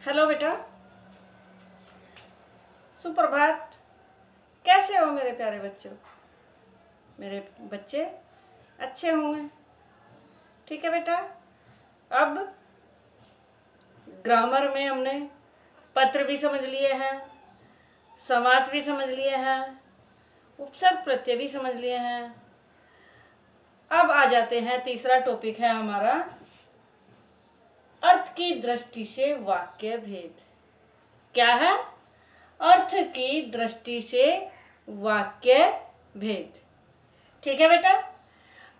Hello बेटा, सुप्रभात। कैसे हो मेरे प्यारे बच्चों? मेरे बच्चे अच्छे होंगे। ठीक है बेटा। अब ग्रामर में हमने पत्र भी समझ लिए हैं, समास भी समझ लिए हैं, उपसर्ग प्रत्यय भी समझ लिए हैं। अब आ जाते हैं, तीसरा टॉपिक है हमारा अर्थ की दृष्टि से वाक्य भेद। क्या है? अर्थ की दृष्टि से वाक्य भेद। ठीक है बेटा।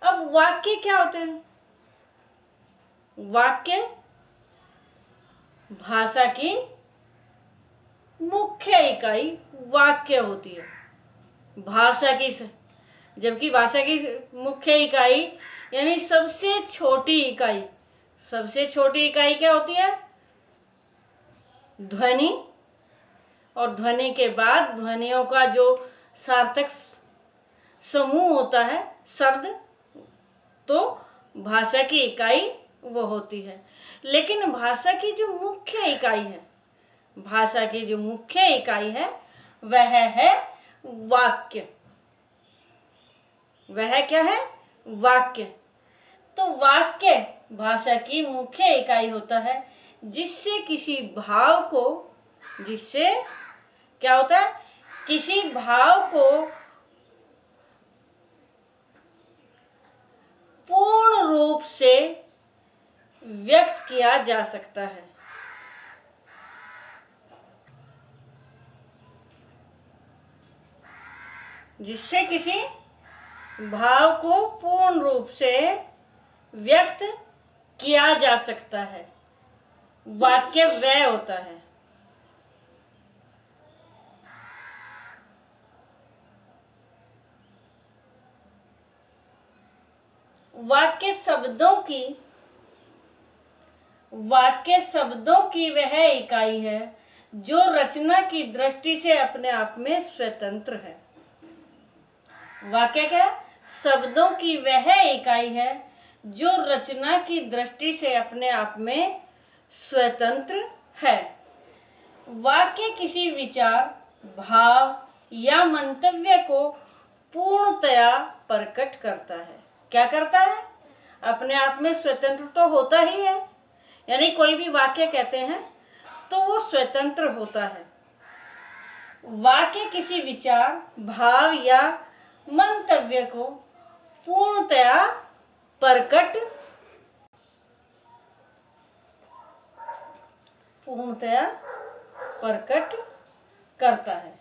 अब वाक्य क्या होते हैं? वाक्य भाषा की मुख्य इकाई वाक्य होती है। जबकि भाषा की मुख्य इकाई यानी सबसे छोटी इकाई क्या होती है? ध्वनि। और ध्वनि के बाद ध्वनियों का जो सार्थक समूह होता है, शब्द, तो भाषा की इकाई वो होती है। लेकिन भाषा की जो मुख्य इकाई है वह है वाक्य। वह क्या है? वाक्य। तो वाक्य भाषा की मुख्य इकाई होता है जिससे किसी भाव को पूर्ण रूप से व्यक्त किया जा सकता है। जिससे किसी भाव को पूर्ण रूप से व्यक्त किया जा सकता है, वाक्य वह होता है। वाक्य शब्दों की वह इकाई है जो रचना की दृष्टि से अपने आप में स्वतंत्र है। वाक्य क्या? शब्दों की वह इकाई है जो रचना की दृष्टि से अपने आप में स्वतंत्र है। वाक्य किसी विचार, भाव या मंतव्य को पूर्णतया प्रकट करता है। क्या करता है? अपने आप में स्वतंत्र तो होता ही है, यानी कोई भी वाक्य कहते हैं तो वो स्वतंत्र होता है। वाक्य किसी विचार, भाव या मंतव्य को पूर्णतया प्रकट करता है।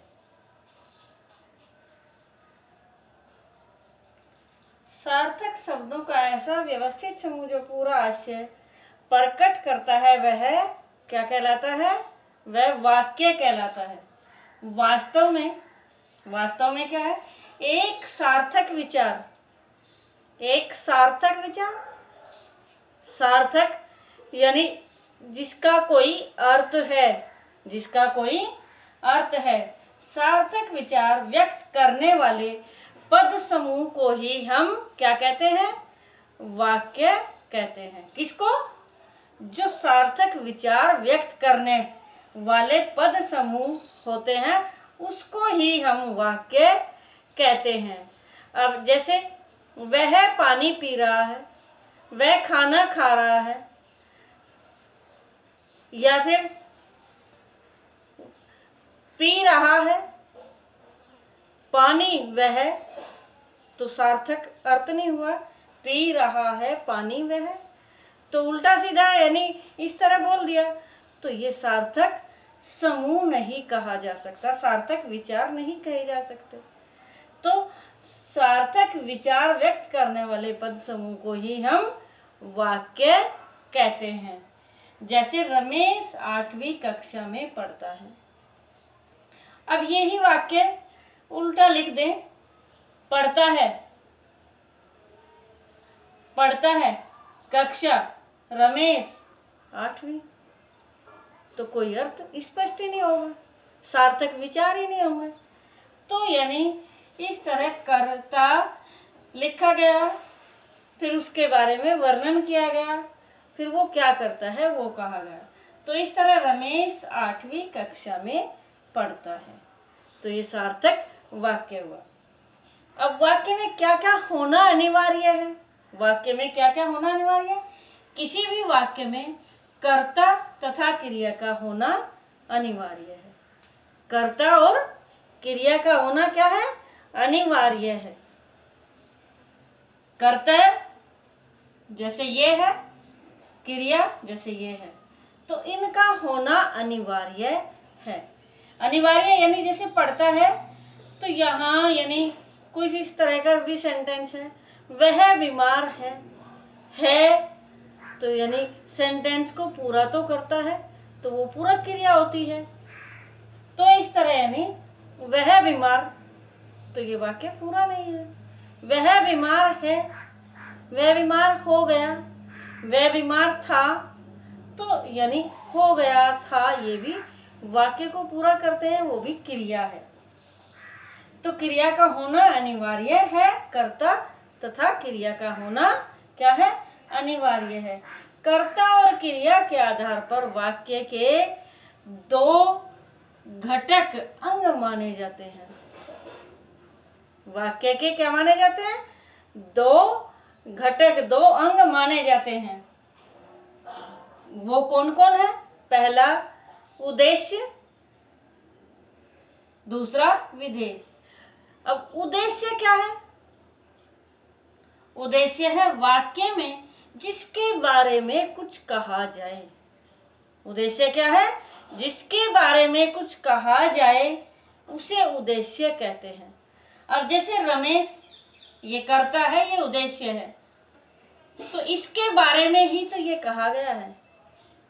सार्थक शब्दों का ऐसा व्यवस्थित समूह जो पूरा आशय प्रकट करता है वह क्या कहलाता है? वह वाक्य कहलाता है। वास्तव में क्या है? एक सार्थक विचार, सार्थक यानी जिसका कोई अर्थ है, सार्थक विचार व्यक्त करने वाले पद समूह को ही हम क्या कहते हैं? वाक्य कहते हैं। किसको? जो सार्थक विचार व्यक्त करने वाले पद समूह होते हैं उसको ही हम वाक्य कहते हैं। अब जैसे वह पानी पी रहा है, वह खाना खा रहा है, या फिर पी रहा है पानी वह, तो सार्थक अर्थ नहीं हुआ। पी रहा है पानी वह, तो उल्टा सीधा यानी इस तरह बोल दिया, तो ये सार्थक समूह नहीं कहा जा सकता, सार्थक विचार नहीं कहे जा सकते। तो सार्थक विचार व्यक्त करने वाले पद समूह को ही हम वाक्य कहते हैं। जैसे रमेश 8वीं कक्षा में पढ़ता है। अब यही वाक्य उल्टा लिख दें, पढ़ता है कक्षा रमेश 8वीं, तो कोई अर्थ स्पष्ट ही नहीं होगा, सार्थक विचार ही नहीं होंगे। तो यानी इस तरह कर्ता लिखा गया, फिर उसके बारे में वर्णन किया गया, फिर वो क्या करता है वो कहा गया। तो इस तरह रमेश 8वीं कक्षा में पढ़ता है। तो ये सार्थक वाक्य हुआ। अब वाक्य में क्या क्या होना अनिवार्य है? वाक्य में क्या क्या होना अनिवार्य है? किसी भी वाक्य में कर्ता तथा क्रिया का होना अनिवार्य है। कर्ता और क्रिया का होना क्या है? अनिवार्य है। कर्ता जैसे ये है, क्रिया जैसे ये है, तो इनका होना अनिवार्य है। अनिवार्य यानी जैसे पढ़ता है, तो यहाँ यानी कुछ इस तरह का भी सेंटेंस है, वह बीमार है तो यानी सेंटेंस को पूरा तो करता है, तो वो पूरक क्रिया होती है। तो इस तरह यानी वह बीमार, तो ये वाक्य पूरा नहीं है। वह बीमार है, वह बीमार हो गया, वह बीमार था, तो यानी हो गया था, ये भी वाक्य को पूरा करते हैं, वो भी क्रिया है। तो क्रिया का होना अनिवार्य है, कर्ता तथा क्रिया का होना क्या है? अनिवार्य है। कर्ता और क्रिया के आधार पर वाक्य के दो घटक अंग माने जाते हैं। वाक्य के क्या माने जाते हैं? दो घटक, दो अंग माने जाते हैं। वो कौन कौन है? पहला उद्देश्य, दूसरा विधेय। अब उद्देश्य क्या है? उद्देश्य है वाक्य में जिसके बारे में कुछ कहा जाए। उद्देश्य क्या है? जिसके बारे में कुछ कहा जाए उसे उद्देश्य कहते हैं। अब जैसे रमेश ये करता है, ये उद्देश्य है, तो इसके बारे में ही तो ये कहा गया है,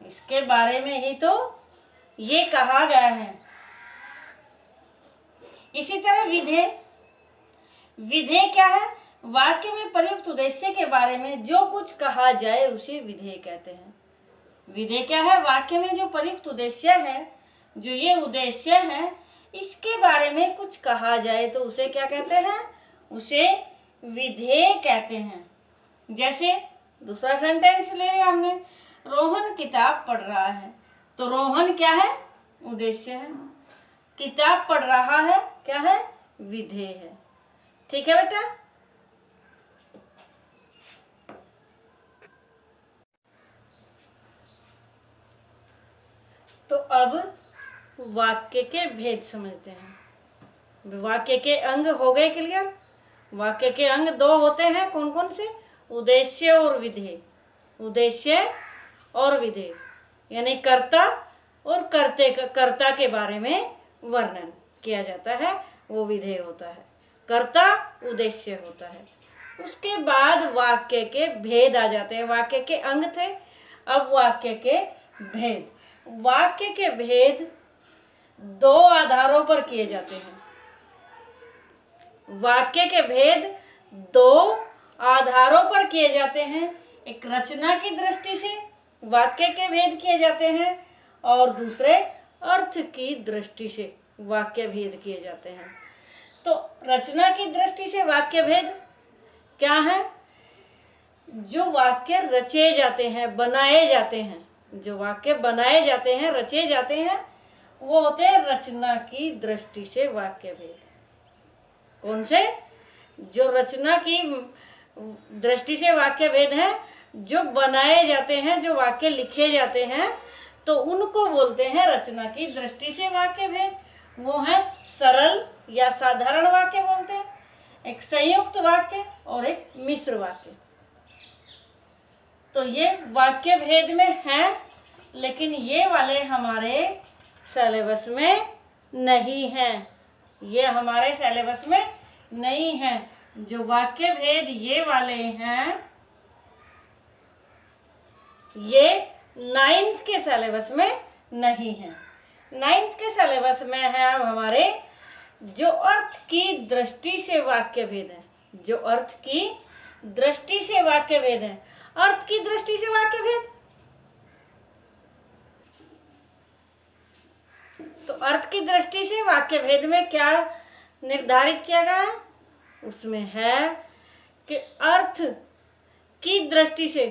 इसके बारे में ही तो ये कहा गया है। इसी तरह विधेय, विधेय क्या है? वाक्य में प्रयुक्त उद्देश्य के बारे में जो कुछ कहा जाए उसे विधेय कहते हैं। विधेय क्या है? वाक्य में जो प्रयुक्त उद्देश्य है, जो ये उद्देश्य है, इसके बारे में कुछ कहा जाए तो उसे क्या कहते हैं? उसे विधेय कहते हैं। जैसे दूसरा सेंटेंस ले लिया हमने, रोहन किताब पढ़ रहा है, तो रोहन क्या है? उद्देश्य है। किताब पढ़ रहा है क्या है? विधेय है। ठीक है बेटा? तो अब वाक्य के भेद समझते हैं। वाक्य के अंग हो गए क्लियर? वाक्य के अंग दो होते हैं, कौन कौन से? उद्देश्य और विधेय। उद्देश्य और विधेय यानी कर्ता और कर्ता के बारे में वर्णन किया जाता है, वो विधेय होता है। कर्ता उद्देश्य होता है। उसके बाद वाक्य के भेद आ जाते हैं। वाक्य के अंग थे, अब वाक्य के भेद। वाक्य के भेद दो आधारों पर किए जाते हैं। वाक्य के भेद दो आधारों पर किए जाते हैं। एक रचना की दृष्टि से वाक्य के भेद किए जाते हैं और दूसरे अर्थ की दृष्टि से वाक्य भेद किए जाते हैं। तो रचना की दृष्टि से वाक्य भेद क्या है? जो वाक्य रचे जाते हैं, बनाए जाते हैं, जो वाक्य बनाए जाते हैं, रचे जाते हैं, वो होते हैं रचना की दृष्टि से वाक्य भेद। कौन से? जो रचना की दृष्टि से वाक्य भेद है, जो बनाए जाते हैं, जो वाक्य लिखे जाते हैं, तो उनको बोलते हैं रचना की दृष्टि से वाक्य भेद। वो है सरल या साधारण वाक्य बोलते हैं, एक संयुक्त वाक्य और एक मिश्र वाक्य। तो ये वाक्य भेद में है, लेकिन ये वाले हमारे सिलेबस में नहीं हैं। ये हमारे सिलेबस में नहीं है। जो वाक्य भेद ये वाले हैं, ये 9th के सिलेबस में नहीं है। 9th के सिलेबस में है अब हमारे जो अर्थ की दृष्टि से वाक्य भेद है। जो अर्थ की दृष्टि से वाक्य भेद है। अर्थ की दृष्टि से वाक्य भेद, तो अर्थ की दृष्टि से वाक्य भेद में क्या निर्धारित किया गया है? उसमें है कि अर्थ की दृष्टि से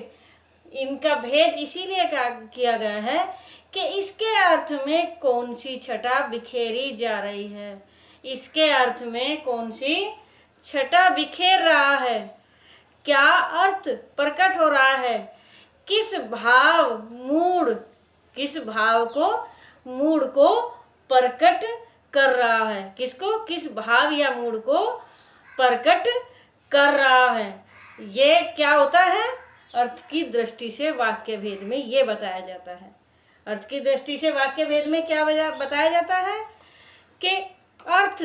इनका भेद इसीलिए किया गया है कि इसके अर्थ में कौन सी छटा बिखेरी जा रही है। इसके अर्थ में कौन सी छटा बिखेर रहा है, क्या अर्थ प्रकट हो रहा है, किस भाव मूड, किस भाव को मूड को प्रकट कर रहा है, किसको, किस भाव या मूड को प्रकट कर रहा है। ये क्या होता है, अर्थ की दृष्टि से वाक्य भेद में ये बताया जाता है। अर्थ की दृष्टि से वाक्य भेद में क्या बताया जाता है कि अर्थ,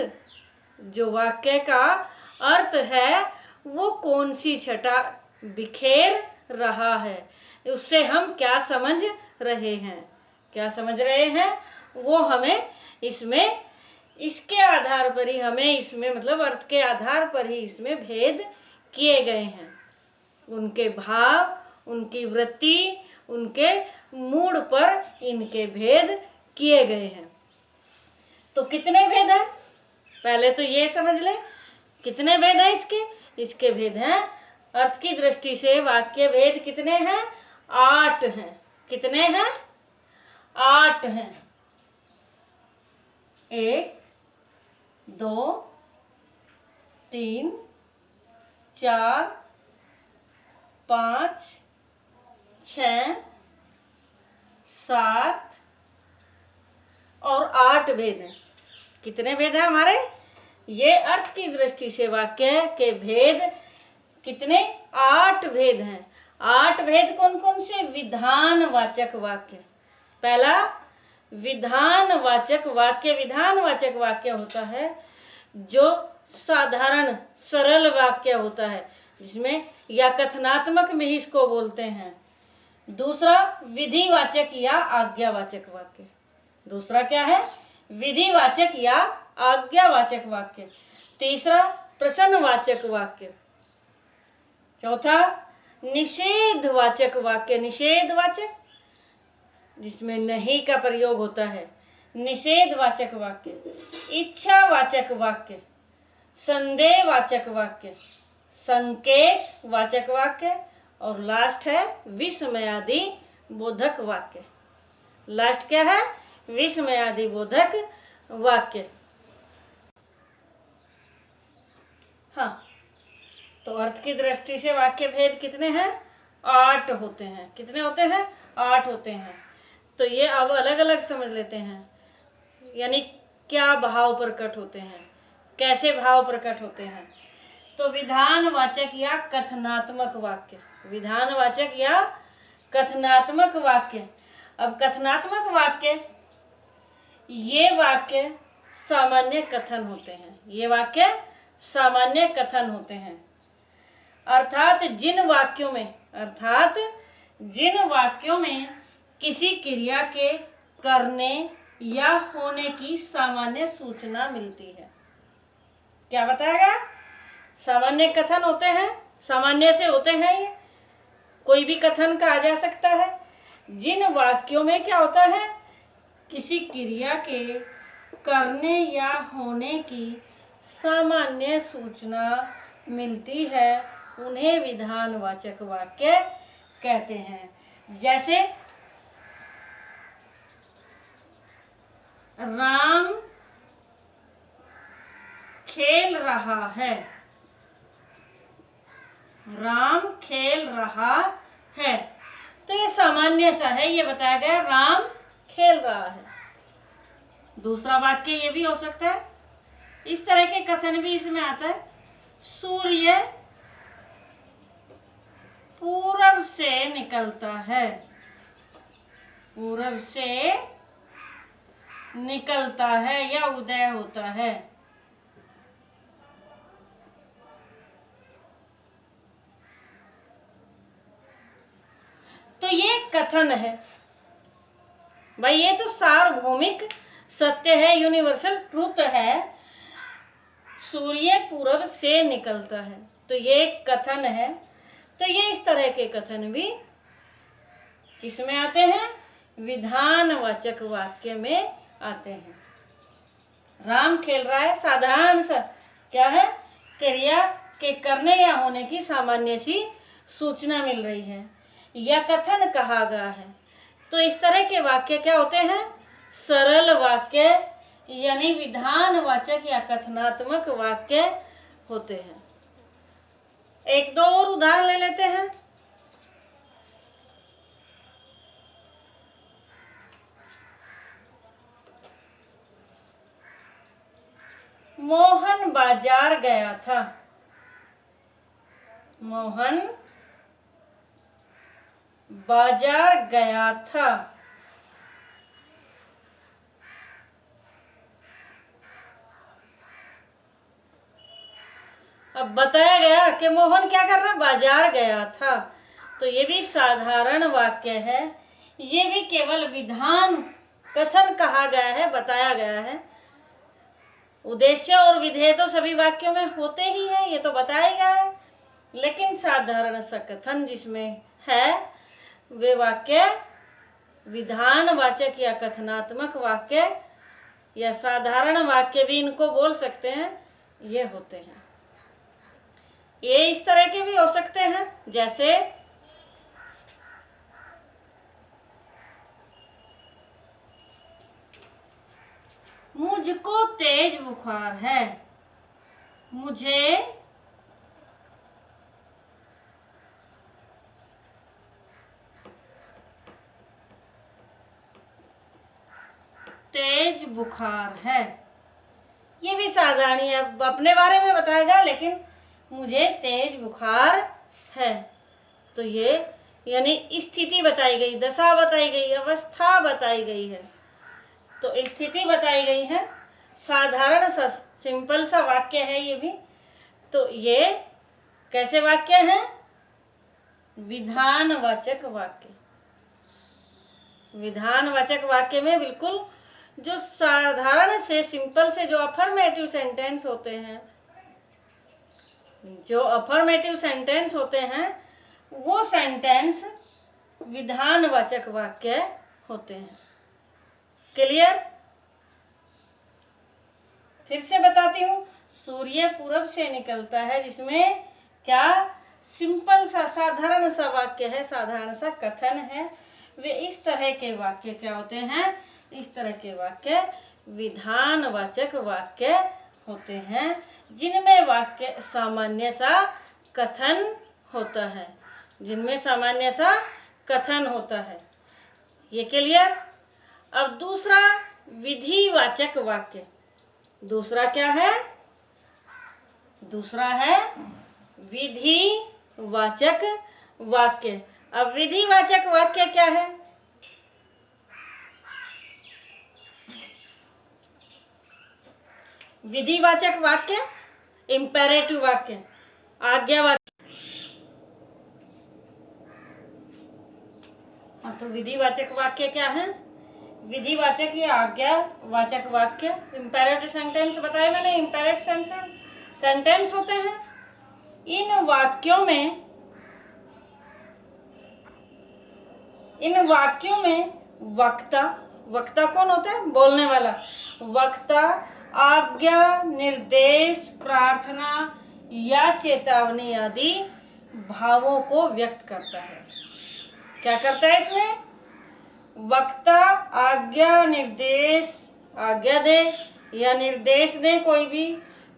जो वाक्य का अर्थ है वो कौन सी छटा बिखेर रहा है, उससे हम क्या समझ रहे हैं, क्या समझ रहे हैं वो हमें इसमें, इसके आधार पर ही हमें इसमें, मतलब अर्थ के आधार पर ही इसमें भेद किए गए हैं। उनके भाव, उनकी वृत्ति, उनके मूड पर इनके भेद किए गए हैं। तो कितने भेद हैं, पहले तो ये समझ लें कितने भेद हैं इसके। इसके भेद हैं, अर्थ की दृष्टि से वाक्य भेद कितने हैं, 8 हैं। कितने हैं, 8 हैं। 1 2 3 4 5 6 7 और 8 भेद हैं। कितने भेद हैं हमारे, ये अर्थ की दृष्टि से वाक्य के भेद कितने, 8 भेद हैं। 8 भेद कौन कौन से, विधानवाचक वाक्य। पहला विधानवाचक वाक्य। विधानवाचक वाक्य होता है जो साधारण सरल वाक्य होता है, जिसमें या कथनात्मक में ही इसको बोलते हैं। दूसरा विधिवाचक या आज्ञावाचक वाक्य। दूसरा क्या है, विधिवाचक या आज्ञावाचक वाक्य। तीसरा प्रश्नवाचक वाक्य। चौथा निषेधवाचक वाक्य। निषेधवाचक जिसमें नहीं का प्रयोग होता है, निषेधवाचक वाक्य। इच्छावाचक वाक्य, संदेहवाचक वाक्य, संकेतवाचक वाक्य और लास्ट है विस्मयादि बोधक वाक्य। लास्ट क्या है, विस्मयादि बोधक वाक्य। हाँ, तो अर्थ की दृष्टि से वाक्य भेद कितने हैं, 8 होते हैं। कितने होते हैं, 8 होते हैं। तो ये अब अलग अलग समझ लेते हैं, यानी क्या भाव प्रकट होते हैं, कैसे भाव प्रकट होते हैं। तो विधानवाचक या कथनात्मक वाक्य। विधानवाचक या कथनात्मक वाक्य। अब कथनात्मक वाक्य, ये वाक्य सामान्य कथन होते हैं। ये वाक्य सामान्य कथन होते हैं। अर्थात जिन वाक्यों में किसी क्रिया के करने या होने की सामान्य सूचना मिलती है। क्या बताएगा, सामान्य कथन होते हैं, सामान्य से होते हैं, ये कोई भी कथन कहा जा सकता है। जिन वाक्यों में क्या होता है, किसी क्रिया के करने या होने की सामान्य सूचना मिलती है, उन्हें विधानवाचक वाक्य कहते हैं। जैसे राम खेल रहा है। राम खेल रहा है, तो ये सामान्य सा है, ये बताया गया राम खेल रहा है। दूसरा वाक्य ये भी हो सकता है, इस तरह के कथन भी इसमें आता है। सूर्य पूरब से निकलता है। पूरब से निकलता है या उदय होता है। तो ये कथन है भाई, ये तो सार्वभौमिक सत्य है, यूनिवर्सल ट्रूथ है। सूर्य पूरब से निकलता है, तो ये एक कथन है। तो ये इस तरह के कथन भी किसमें आते हैं, विधानवाचक वाक्य में आते हैं। राम खेल रहा है, साधारण सा क्या है, क्रिया के करने या होने की सामान्य सी सूचना मिल रही है, या कथन कहा गया है तो इस तरह के वाक्य क्या होते हैं? सरल वाक्य यानी विधानवाचक या कथनात्मक वाक्य होते हैं। एक दो और उदाहरण ले लेते हैं। मोहन बाजार गया था। मोहन बाजार गया था। अब बताया गया कि मोहन क्या कर रहा? बाजार गया था। तो ये भी साधारण वाक्य है, ये भी केवल विधान कथन कहा गया है, बताया गया है। उद्देश्य और विधेय तो सभी वाक्यों में होते ही है, ये तो बताया गया है। लेकिन साधारण सा कथन जिसमें है वे वाक्य विधानवाचक या कथनात्मक वाक्य या साधारण वाक्य भी इनको बोल सकते हैं, ये होते हैं। ये इस तरह के भी हो सकते हैं, जैसे मुझको तेज बुखार है। मुझे तेज बुखार है। ये भी साधारण है, अपने बारे में बताएगा, लेकिन मुझे तेज बुखार है। तो ये यानी स्थिति बताई गई, दशा बताई गई, अवस्था बताई गई है। तो स्थिति बताई गई है, साधारण सा सिंपल सा वाक्य है ये भी। तो ये कैसे वाक्य हैं? विधानवाचक वाक्य। विधानवाचक वाक्य में बिल्कुल जो साधारण से सिंपल से जो अफर्मेटिव सेंटेंस होते हैं, जो अफर्मेटिव सेंटेंस होते हैं वो सेंटेंस विधानवाचक वाक्य होते हैं। क्लियर? फिर से बताती हूँ, सूर्य पूरब से निकलता है, जिसमें क्या सिंपल सा साधारण सा वाक्य है, साधारण सा कथन है। वे इस तरह के वाक्य क्या होते हैं? इस तरह के वाक्य विधानवाचक वाक्य होते हैं, जिनमें वाक्य सामान्य सा कथन होता है, जिनमें सामान्य सा कथन होता है। ये क्लियर? अब दूसरा विधिवाचक वाक्य। दूसरा क्या है? दूसरा है विधिवाचक वाक्य। अब विधिवाचक वाक्य क्या है? विधिवाचक वाक्य, इंपेरेटिव वाक्य, आज्ञावाचक। हाँ, तो विधिवाचक वाक्य क्या है? विधिवाचक या आज्ञावाचक वाक्य। इंपेरेटिव सेंटेंस बताया मैंने, इंपेरेटिव सेंटेंस होते हैं। इन वाक्यों में वक्ता, वक्ता कौन होता है? बोलने वाला। वक्ता आज्ञा, निर्देश, प्रार्थना या चेतावनी आदि भावों को व्यक्त करता है। क्या करता है इसमें? वक्ता आज्ञा, निर्देश, आज्ञा दे या निर्देश दे कोई भी,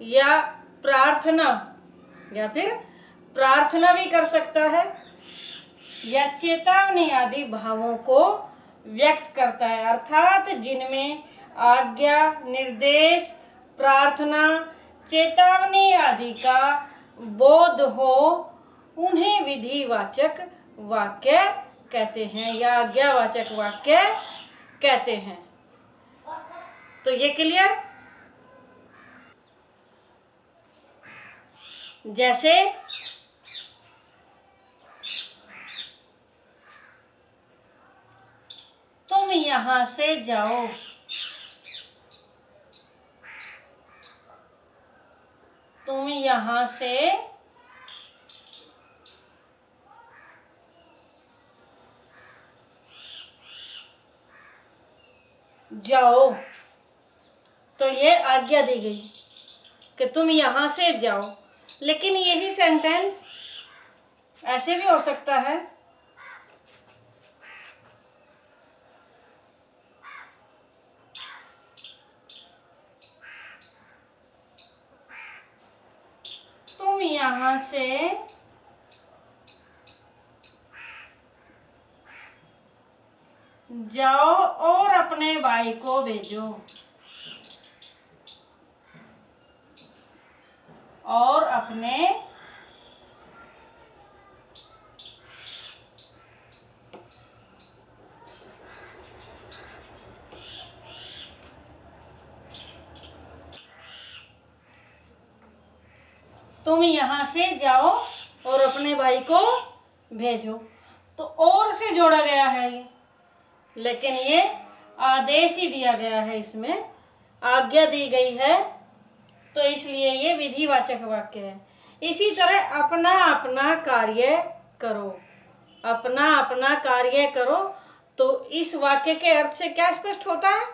या प्रार्थना, या फिर प्रार्थना भी कर सकता है, या चेतावनी आदि भावों को व्यक्त करता है। अर्थात जिनमें आज्ञा, निर्देश, प्रार्थना, चेतावनी आदि का बोध हो, उन्हें विधिवाचक वाक्य कहते हैं या आज्ञावाचक वाक्य कहते हैं। तो ये क्लियर? जैसे तुम यहां से जाओ। तुम यहां से जाओ। तो ये आज्ञा दी गई कि तुम यहां से जाओ। लेकिन यही सेंटेंस ऐसे भी हो सकता है यहाँ से जाओ और अपने भाई को भेजो। और अपने तुम यहाँ से जाओ और अपने भाई को भेजो। तो और से जोड़ा गया है ये, लेकिन ये आदेश ही दिया गया है, इसमें आज्ञा दी गई है, तो इसलिए ये विधिवाचक वाक्य है। इसी तरह अपना अपना कार्य करो, अपना अपना कार्य करो, तो इस वाक्य के अर्थ से क्या स्पष्ट होता है?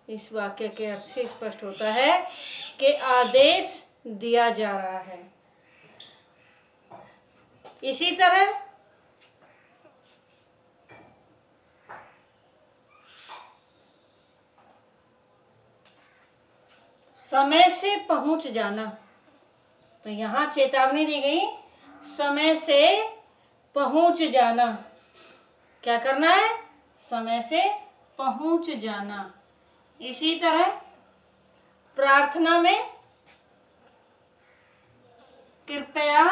इस वाक्य के अर्थ से स्पष्ट होता है कि आदेश दिया जा रहा है। इसी तरह समय से पहुंच जाना, तो यहाँ चेतावनी दी गई, समय से पहुंच जाना। क्या करना है? समय से पहुंच जाना। इसी तरह प्रार्थना में कृपया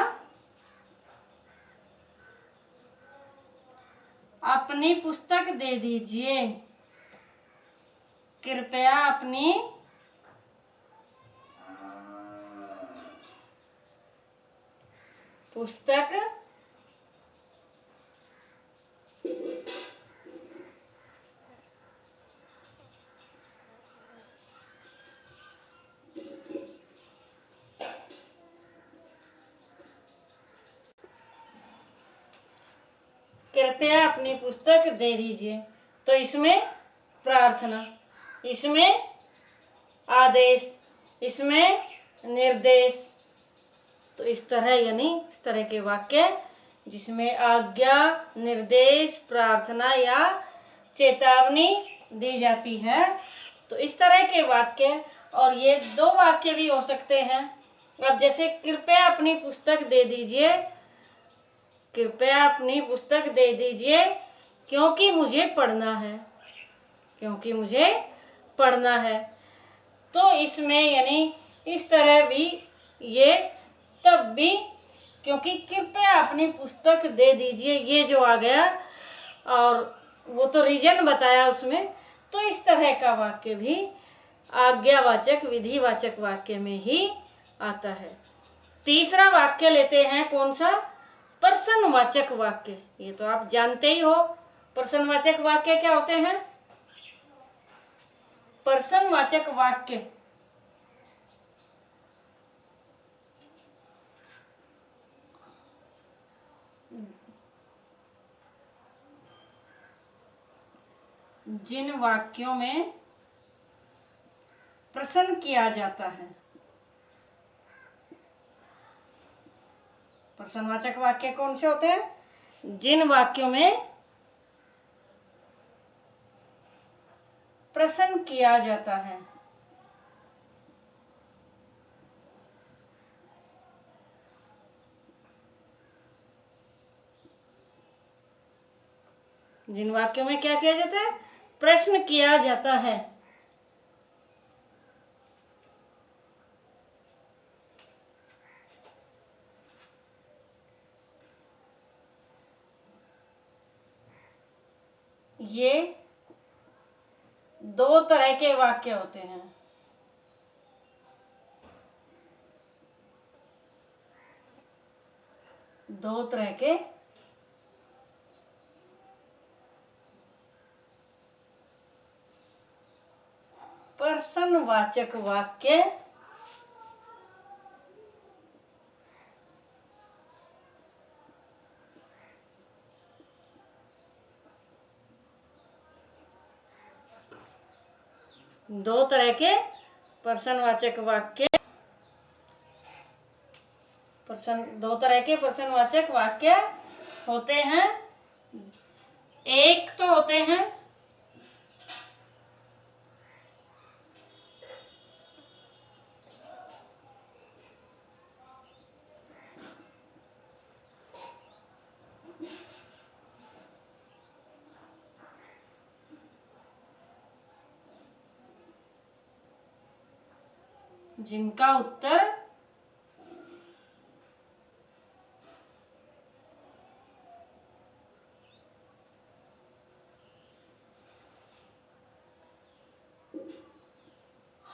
अपनी पुस्तक दे दीजिए। कृपया अपनी पुस्तक कृपया अपनी पुस्तक दे दीजिए। तो इसमें प्रार्थना, इसमें आदेश, इसमें निर्देश, तो इस तरह यानी इस तरह के वाक्य जिसमें आज्ञा, निर्देश, प्रार्थना या चेतावनी दी जाती है, तो इस तरह के वाक्य, और ये दो वाक्य भी हो सकते हैं। अब जैसे कृपया अपनी पुस्तक दे दीजिए, कृपया अपनी पुस्तक दे दीजिए क्योंकि मुझे पढ़ना है, क्योंकि मुझे पढ़ना है। तो इसमें यानी इस तरह भी ये तब भी, क्योंकि कृपया अपनी पुस्तक दे दीजिए ये जो आ गया, और वो तो रीजन बताया उसमें, तो इस तरह का वाक्य भी आज्ञावाचक विधिवाचक वाक्य में ही आता है। तीसरा वाक्य लेते हैं, कौन सा? प्रश्नवाचक वाक्य। ये तो आप जानते ही हो, प्रश्नवाचक वाक्य क्या होते हैं? प्रश्नवाचक वाक्य जिन वाक्यों में प्रश्न किया जाता है। प्रश्नवाचक वाक्य कौन से होते हैं? जिन वाक्यों में प्रश्न किया जाता है। जिन वाक्यों में क्या किया जाता है? प्रश्न किया जाता है। ये दो तरह के वाक्य होते हैं। दो तरह के प्रश्नवाचक वाक्य दो तरह के प्रश्नवाचक वाक्य दो तरह के प्रश्नवाचक वाक्य होते हैं। एक तो होते हैं जिनका उत्तर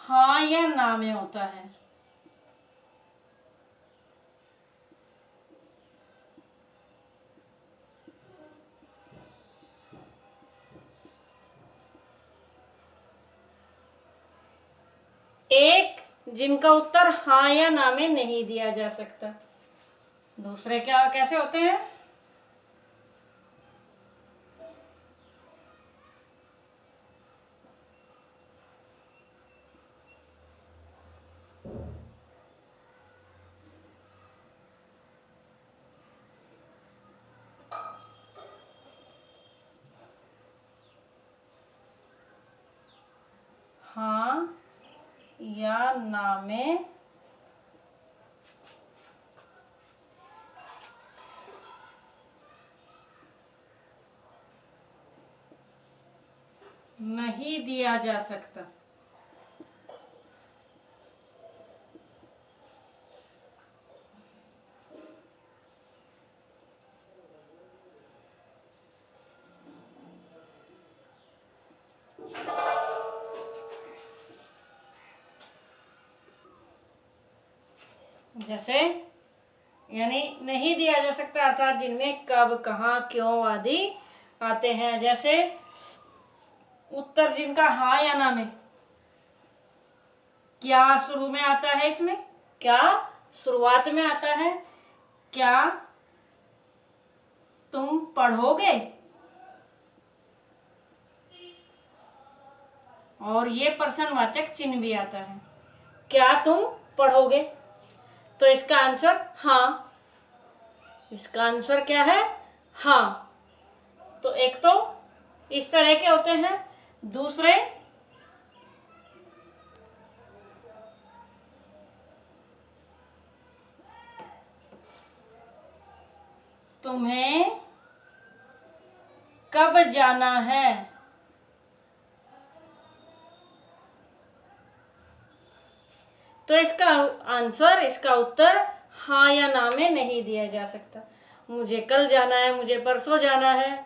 हाँ या ना में होता है। एक, जिनका उत्तर हाँ या ना में नहीं दिया जा सकता। दूसरे क्या कैसे होते हैं? हाँ या ना में नहीं दिया जा सकता। जैसे यानी नहीं दिया जा सकता अर्थात जिनमें कब, कहाँ, क्यों आदि आते हैं। जैसे उत्तर जिनका हाँ या ना में क्या शुरू में आता है, इसमें क्या शुरुआत में आता है? क्या तुम पढ़ोगे? और ये प्रश्नवाचक चिन्ह भी आता है, क्या तुम पढ़ोगे? तो इसका आंसर हाँ। इसका आंसर क्या है? हाँ। तो एक तो इस तरह के होते हैं। दूसरे तुम्हें कब जाना है? तो इसका आंसर, इसका उत्तर हाँ या ना में नहीं दिया जा सकता। मुझे कल जाना है, मुझे परसों जाना है।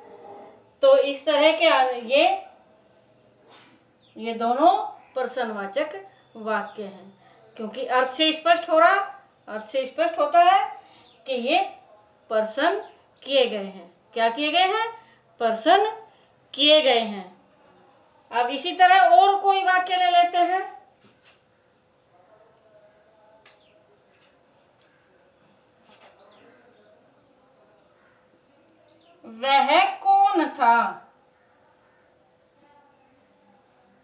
तो इस तरह के ये दोनों प्रश्नवाचक वाक्य हैं। क्योंकि अर्थ से स्पष्ट हो रहा, अर्थ से स्पष्ट होता है कि ये प्रश्न किए गए हैं। क्या किए गए हैं? प्रश्न किए गए हैं। अब इसी तरह और कोई वाक्य ले लेते हैं। वह कौन था?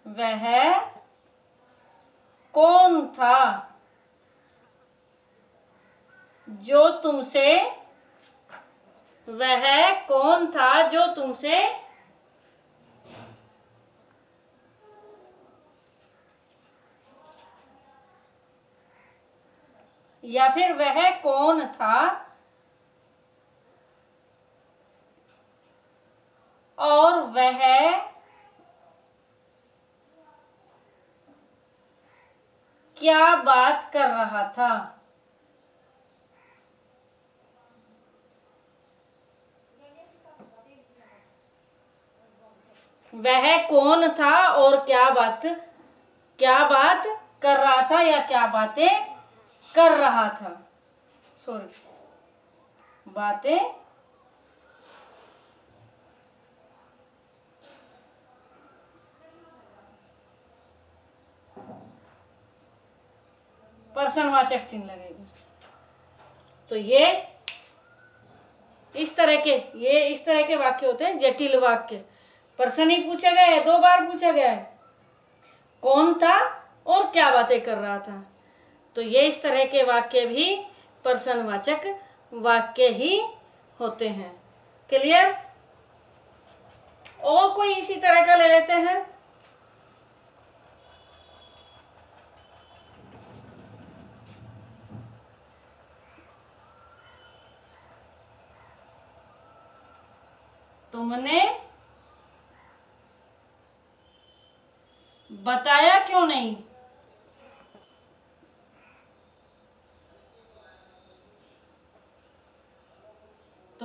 वह कौन था जो तुमसे, वह कौन था जो तुमसे या फिर वह कौन था और वह क्या बात कर रहा था? वह कौन था और क्या बात कर रहा था या क्या बातें कर रहा था? सॉरी, बातें प्रश्नवाचक चिन्ह लगेगा। तो ये इस तरह के वाक्य होते हैं जटिल वाक्य। प्रश्न ही पूछा गया है, 2 बार पूछा गया है, कौन था और क्या बातें कर रहा था। तो ये इस तरह के वाक्य भी प्रश्नवाचक वाक्य ही होते हैं। क्लियर? और कोई इसी तरह का ले लेते हैं। तुमने बताया क्यों नहीं?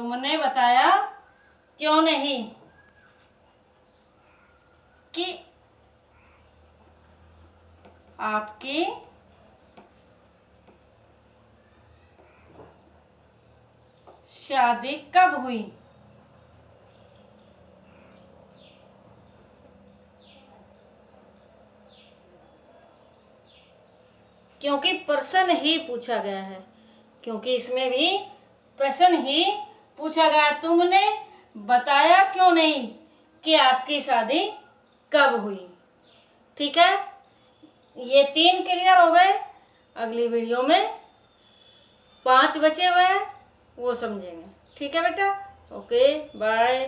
तुमने बताया क्यों नहीं कि आपकी शादी कब हुई। क्योंकि प्रश्न ही पूछा गया है, क्योंकि इसमें भी प्रश्न ही पूछा गया। तुमने बताया क्यों नहीं कि आपकी शादी कब हुई। ठीक है, ये 3 क्लियर हो गए। अगली वीडियो में 5 बचे हुए हैं, वो समझेंगे। ठीक है बेटा, ओके बाय।